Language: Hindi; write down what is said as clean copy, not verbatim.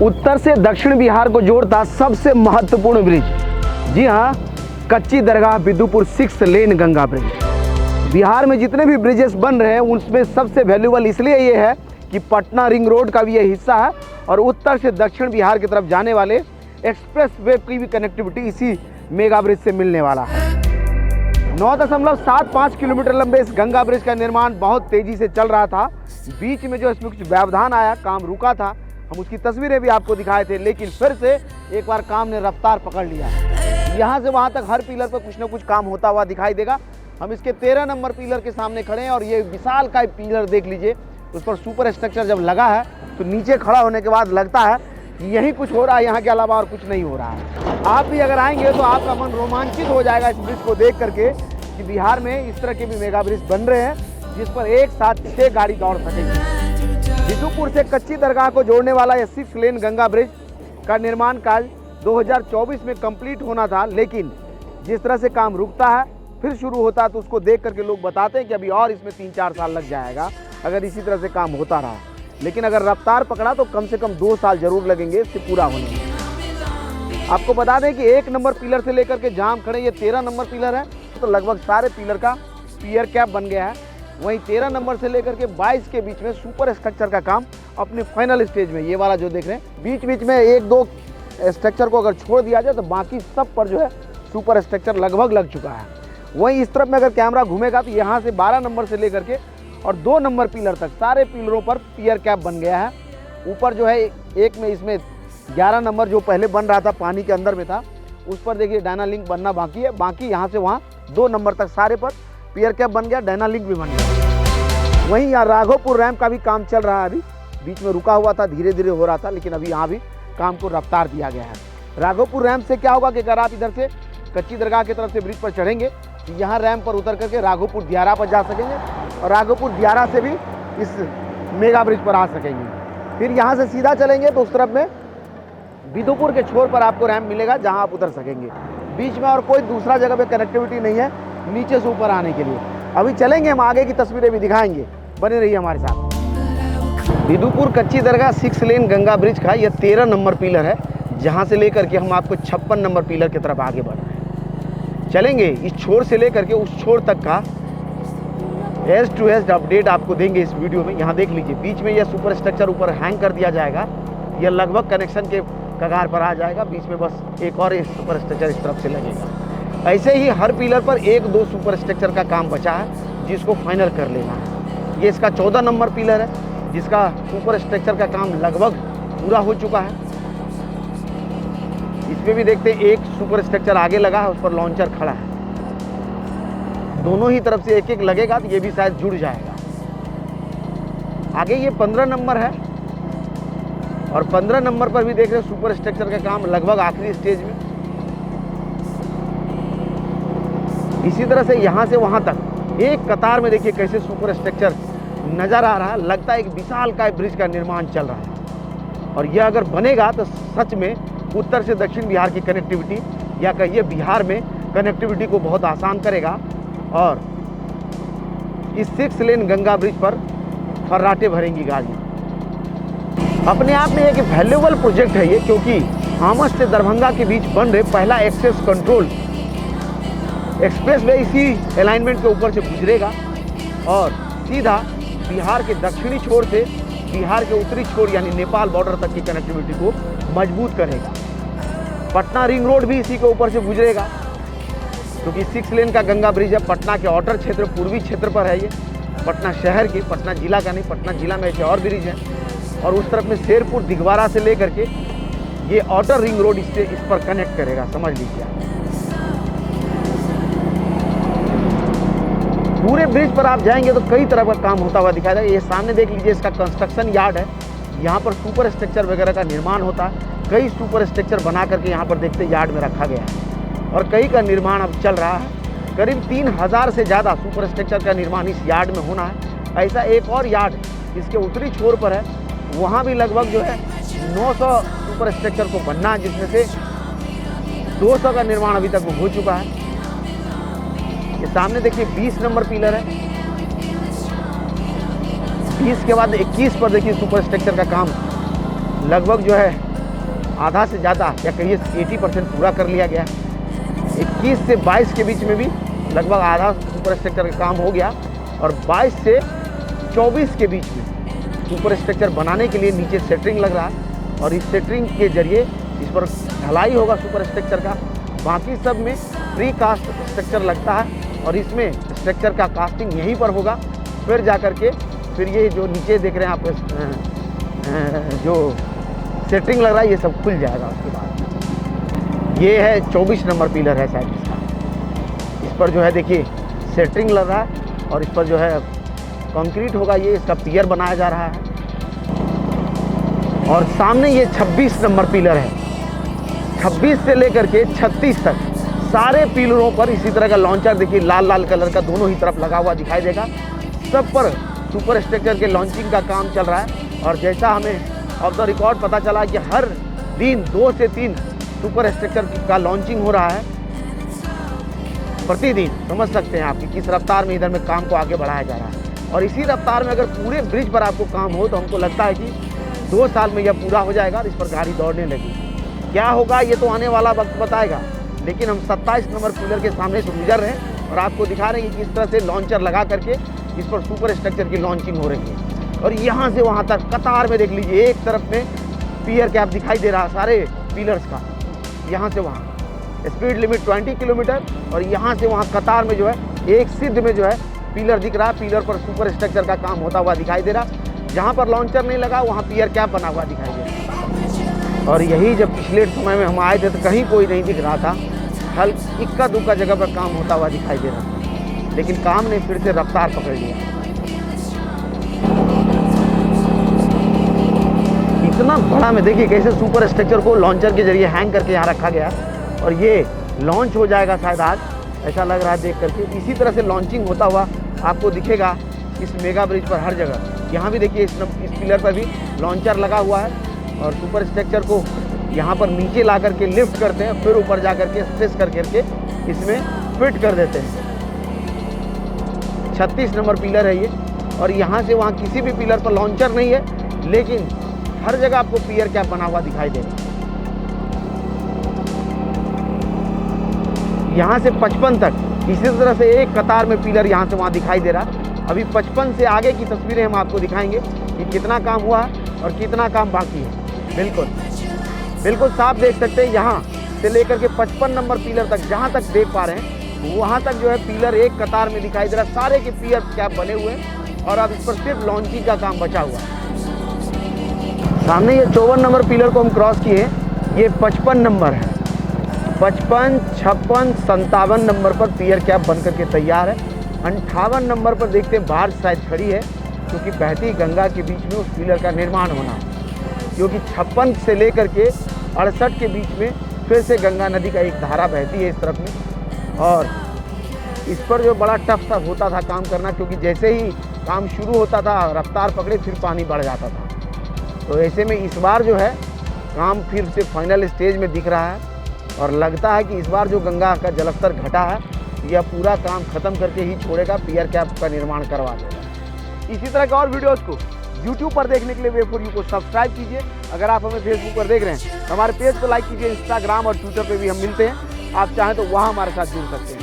उत्तर से दक्षिण बिहार को जोड़ता सबसे महत्वपूर्ण ब्रिज, जी हाँ, कच्ची दरगाह बिदुपुर 6 लेन गंगा ब्रिज। बिहार में जितने भी ब्रिजेस बन रहे हैं उनमें सबसे वैल्यूबल इसलिए ये है कि पटना रिंग रोड का भी ये हिस्सा है और उत्तर से दक्षिण बिहार की तरफ जाने वाले एक्सप्रेस वे की भी कनेक्टिविटी इसी मेगा ब्रिज से मिलने वाला है। 9.75 किलोमीटर लंबे इस गंगा ब्रिज का निर्माण बहुत तेजी से चल रहा था। बीच में जो इसमें कुछ व्यवधान आया, काम रुका था, हम उसकी तस्वीरें भी आपको दिखाए थे, लेकिन फिर से एक बार काम ने रफ्तार पकड़ लिया। यहाँ से वहाँ तक हर पिलर पर कुछ ना कुछ काम होता हुआ दिखाई देगा। हम इसके 13 नंबर पिलर के सामने खड़े हैं और ये विशाल का पिलर देख लीजिए, उस पर सुपर स्ट्रक्चर जब लगा है तो नीचे खड़ा होने के बाद लगता है कि यही कुछ हो रहा है, यहाँ के अलावा और कुछ नहीं हो रहा है। आप भी अगर आएंगे तो आपका मन रोमांचित हो जाएगा इस ब्रिज को देख करके कि बिहार में इस तरह के भी मेगा ब्रिज बन रहे हैं जिस पर एक साथ 6 गाड़ी दौड़ सकेंगी। बिदुपुर से कच्ची दरगाह को जोड़ने वाला यह 6 लेन गंगा ब्रिज का निर्माण कार्य 2024 में कंप्लीट होना था, लेकिन जिस तरह से काम रुकता है फिर शुरू होता है तो उसको देख करके लोग बताते हैं कि अभी और इसमें 3-4 साल लग जाएगा अगर इसी तरह से काम होता रहा। लेकिन अगर रफ्तार पकड़ा तो कम से कम 2 साल जरूर लगेंगे इससे पूरा होने में। आपको बता दें कि 1 नंबर पिलर से लेकर के जहाँ हम खड़े ये 13 नंबर पिलर है, तो लगभग सारे पिलर का पियर कैप बन गया है। वहीं 13 नंबर से लेकर के 22 के बीच में सुपर स्ट्रक्चर का काम अपने फाइनल स्टेज में, ये वाला जो देख रहे हैं, बीच बीच में 1-2 स्ट्रक्चर को अगर छोड़ दिया जाए तो बाकी सब पर जो है सुपर स्ट्रक्चर लगभग लग चुका है। वहीं इस तरफ में अगर कैमरा घूमेगा तो यहाँ से 12 नंबर से लेकर के और 2 नंबर पिलर तक सारे पिलरों पर पियर कैप बन गया है। ऊपर जो है एक में इसमें 11 नंबर जो पहले बन रहा था पानी के अंदर में था, उस पर देखिए डायना लिंक बनना बाकी है। बाकी यहाँ से वहाँ 2 नंबर तक सारे पर पियर कैप बन गया, डायना लिंक भी बन गया। वहीं यहाँ राघोपुर रैम्प का भी काम चल रहा है, अभी बीच में रुका हुआ था, धीरे धीरे हो रहा था, लेकिन अभी यहाँ भी काम को रफ्तार दिया गया है। राघोपुर रैम्प से क्या होगा कि अगर आप इधर से कच्ची दरगाह की तरफ से ब्रिज पर चढ़ेंगे तो यहाँ रैम्प पर उतर करके राघोपुर दियारा पर जा सकेंगे और राघोपुर दियारा से भी इस मेगा ब्रिज पर आ सकेंगे। फिर यहाँ से सीधा चलेंगे तो उस तरफ में बिदुपुर के छोर पर आपको रैम्प मिलेगा जहाँ आप उतर सकेंगे। बीच में और कोई दूसरा जगह पे कनेक्टिविटी नहीं है नीचे से ऊपर आने के लिए। अभी चलेंगे, हम आगे की तस्वीरें भी दिखाएंगे, बने रहिए हमारे साथ। बिदुपुर कच्ची दरगाह 6 लेन गंगा ब्रिज का यह 13 नंबर पिलर है, जहाँ से लेकर के हम आपको 56 नंबर पिलर की तरफ आगे बढ़ रहे हैं। चलेंगे, इस छोर से लेकर के उस छोर तक का एज टू एज अपडेट आपको देंगे इस वीडियो में। यहाँ देख लीजिए, बीच में यह सुपर स्ट्रक्चर ऊपर हैंग कर दिया जाएगा, यह लगभग कनेक्शन के कगार पर आ जाएगा। बीच में बस एक और सुपर स्ट्रक्चर इस तरफ से लगेगा। ऐसे ही हर पिलर पर 1-2 सुपर स्ट्रक्चर का काम बचा है जिसको फाइनल कर लेना है। ये इसका 14 नंबर पिलर है जिसका सुपर स्ट्रक्चर का काम लगभग पूरा हो चुका है। इसमें भी देखते हैं एक सुपर स्ट्रक्चर आगे लगा है, उस पर लॉन्चर खड़ा है। दोनों ही तरफ से एक एक लगेगा तो ये भी शायद जुड़ जाएगा। आगे ये 15 नंबर है और 15 नंबर पर भी देख रहे हैं सुपर स्ट्रक्चर का काम लगभग आखिरी स्टेज में। इसी तरह से यहाँ से वहाँ तक एक कतार में देखिए कैसे सुपर स्ट्रक्चर नज़र आ रहा है। लगता है एक विशाल का ब्रिज का निर्माण चल रहा है और यह अगर बनेगा तो सच में उत्तर से दक्षिण बिहार की कनेक्टिविटी या कहिए बिहार में कनेक्टिविटी को बहुत आसान करेगा और इस 6 लेन गंगा ब्रिज पर फर्राटे भरेंगी गाड़ियाँ। अपने आप में एक वैल्यूबल प्रोजेक्ट है ये, क्योंकि आमस से दरभंगा के बीच बन रहे पहला एक्सेस कंट्रोल एक्सप्रेस वे इसी अलाइनमेंट के ऊपर से गुजरेगा और सीधा बिहार के दक्षिणी छोर से बिहार के उत्तरी छोर यानी नेपाल बॉर्डर तक की कनेक्टिविटी को मजबूत करेगा। पटना रिंग रोड भी इसी के ऊपर से गुजरेगा, क्योंकि 6 लेन का गंगा ब्रिज है। पटना के आउटर क्षेत्र, पूर्वी क्षेत्र पर है ये, पटना शहर के, पटना जिला का नहीं। पटना जिला में ऐसे और ब्रिज है और उस तरफ में शेरपुर दिगवारा से लेकर के ये आउटर रिंग रोड इससे इस पर कनेक्ट करेगा, समझ लीजिए आप। पूरे ब्रिज पर आप जाएंगे तो कई तरह का काम होता हुआ दिखाई देगा। ये सामने देख लीजिए, इसका कंस्ट्रक्शन यार्ड है, यहाँ पर सुपर स्ट्रक्चर वगैरह का निर्माण होता है। कई सुपर स्ट्रक्चर बना करके यहाँ पर देखते यार्ड में रखा गया है और कई का निर्माण अब चल रहा है। करीब 3000 से ज़्यादा सुपर स्ट्रक्चर का निर्माण इस यार्ड में होना है। ऐसा एक और यार्ड इसके उत्तरी छोर पर है, वहाँ भी लगभग जो है 900 सुपर स्ट्रक्चर को बनना है, जिसमें से 200 का निर्माण अभी तक हो चुका है। ये सामने देखिए 20 नंबर पिलर है, 20 के बाद 21 पर देखिए सुपर स्ट्रक्चर का काम लगभग जो है आधा से ज़्यादा या कहिए 80% पूरा कर लिया गया है। 21 से 22 के बीच में भी लगभग आधा सुपर स्ट्रक्चर का काम हो गया और 22 से 24 के बीच में सुपर स्ट्रक्चर बनाने के लिए नीचे सेटरिंग लग रहा है और इस सेटरिंग के जरिए इस पर ढलाई होगा सुपर स्ट्रक्चर का। बाकी सब में प्री कास्ट स्ट्रक्चर लगता है और इसमें स्ट्रक्चर का कास्टिंग यहीं पर होगा। फिर जा कर के फिर ये जो नीचे देख रहे हैं आप जो सेटरिंग लग रहा है ये सब खुल जाएगा। उसके बाद ये है 24 नंबर पिलर है शायद इसका। इस पर जो है देखिए सेटरिंग लग रहा है और इस पर जो है कंक्रीट होगा। ये इसका पियर बनाया जा रहा है और सामने ये 26 नंबर पिलर है। 26 से लेकर के 36 तक सारे पिलरों पर इसी तरह का लॉन्चर देखिए लाल लाल कलर का दोनों ही तरफ लगा हुआ दिखाई देगा। सब पर सुपर स्ट्रक्चर के लॉन्चिंग का काम चल रहा है और जैसा हमें ऑफ द रिकॉर्ड पता चला कि हर दिन 2 से 3 सुपर स्ट्रक्चर का लॉन्चिंग हो रहा है प्रतिदिन। समझ सकते हैं आप कि किस रफ्तार में इधर में काम को आगे बढ़ाया जा रहा है और इसी रफ्तार में अगर पूरे ब्रिज पर आपको काम हो तो हमको लगता है कि 2 साल में यह पूरा हो जाएगा और इस पर गाड़ी दौड़ने लगी। क्या होगा ये तो आने वाला वक्त बताएगा, लेकिन हम 27 नंबर पिलर के सामने से गुजर रहे हैं और आपको दिखा रहे हैं कि किस तरह से लॉन्चर लगा करके इस पर सुपर स्ट्रक्चर की लॉन्चिंग हो रही है। और यहाँ से वहाँ तक कतार में देख लीजिए, एक तरफ में पियर कैप दिखाई दे रहा है सारे पिलर्स का, यहाँ से वहाँ स्पीड लिमिट 20 किलोमीटर और यहाँ से वहाँ कतार में जो है एक सिद्ध में जो है पिलर दिख रहा है। पिलर पर सुपर स्ट्रक्चर का काम होता हुआ दिखाई दे रहा। जहाँ पर लॉन्चर नहीं लगा वहाँ पियर कैप बना हुआ दिखाई दे रहा। और यही जब पिछले समय में हम आए थे तो कहीं कोई नहीं दिख रहा था, हल इक्का दुक्का जगह पर काम होता हुआ दिखाई दे रहा, लेकिन काम ने फिर से रफ्तार पकड़ लिया। इतना बड़ा में देखिए कैसे सुपर स्ट्रक्चर को लॉन्चर के जरिए हैंग करके यहाँ रखा गया और ये लॉन्च हो जाएगा शायद आज, ऐसा लग रहा है देख करके। इसी तरह से लॉन्चिंग होता हुआ आपको दिखेगा इस मेगा ब्रिज पर हर जगह। यहाँ भी देखिए इस पिलर पर भी लॉन्चर लगा हुआ है और सुपर स्ट्रक्चर को यहाँ पर नीचे ला करके लिफ्ट करते हैं, फिर ऊपर जा करके स्ट्रेस करके इसमें फिट कर देते हैं। 36 नंबर पिलर है ये और यहाँ से वहाँ किसी भी पिलर पर लॉन्चर नहीं है, लेकिन हर जगह आपको पियर कैप बना हुआ दिखाई देगा। यहाँ से 55 तक इसी तरह से एक कतार में पिलर यहाँ से वहाँ दिखाई दे रहा। अभी 55 से आगे की तस्वीरें हम आपको दिखाएंगे कि कितना काम हुआ है और कितना काम बाकी है। बिल्कुल साफ देख सकते हैं, यहाँ से लेकर के 55 नंबर पिलर तक जहाँ तक देख पा रहे हैं वहाँ तक जो है पिलर एक कतार में दिखाई दे रहा। सारे के पियर कैप बने हुए हैं और अब इस पर सिर्फ लॉन्चिंग का काम बचा हुआ है। सामने ये 54 नंबर पिलर को हम क्रॉस किए, ये 55 नंबर है। 55, 56, 57 नंबर पर पियर कैप बन करके तैयार है। 58 नंबर पर देखते हैं बाढ़ शायद खड़ी है, क्योंकि बहती गंगा के बीच में उस पिलर का निर्माण होना है। क्योंकि 56 से लेकर के 68 के बीच में फिर से गंगा नदी का एक धारा बहती है इस तरफ में और इस पर जो बड़ा टफ सा होता था काम करना, क्योंकि जैसे ही काम शुरू होता था रफ्तार पकड़े फिर पानी बढ़ जाता था। तो ऐसे में इस बार जो है काम फिर से फाइनल स्टेज में दिख रहा है और लगता है कि इस बार जो गंगा का जलस्तर घटा है यह पूरा काम खत्म करके ही छोड़ेगा, पियर कैप का निर्माण करवा देगा। इसी तरह के और वीडियोस को YouTube पर देखने के लिए वे फॉर यू को सब्सक्राइब कीजिए। अगर आप हमें फेसबुक पर देख रहे हैं तो हमारे पेज को लाइक कीजिए। इंस्टाग्राम और ट्विटर पे भी हम मिलते हैं, आप चाहें तो वहाँ हमारे साथ जुड़ सकते हैं।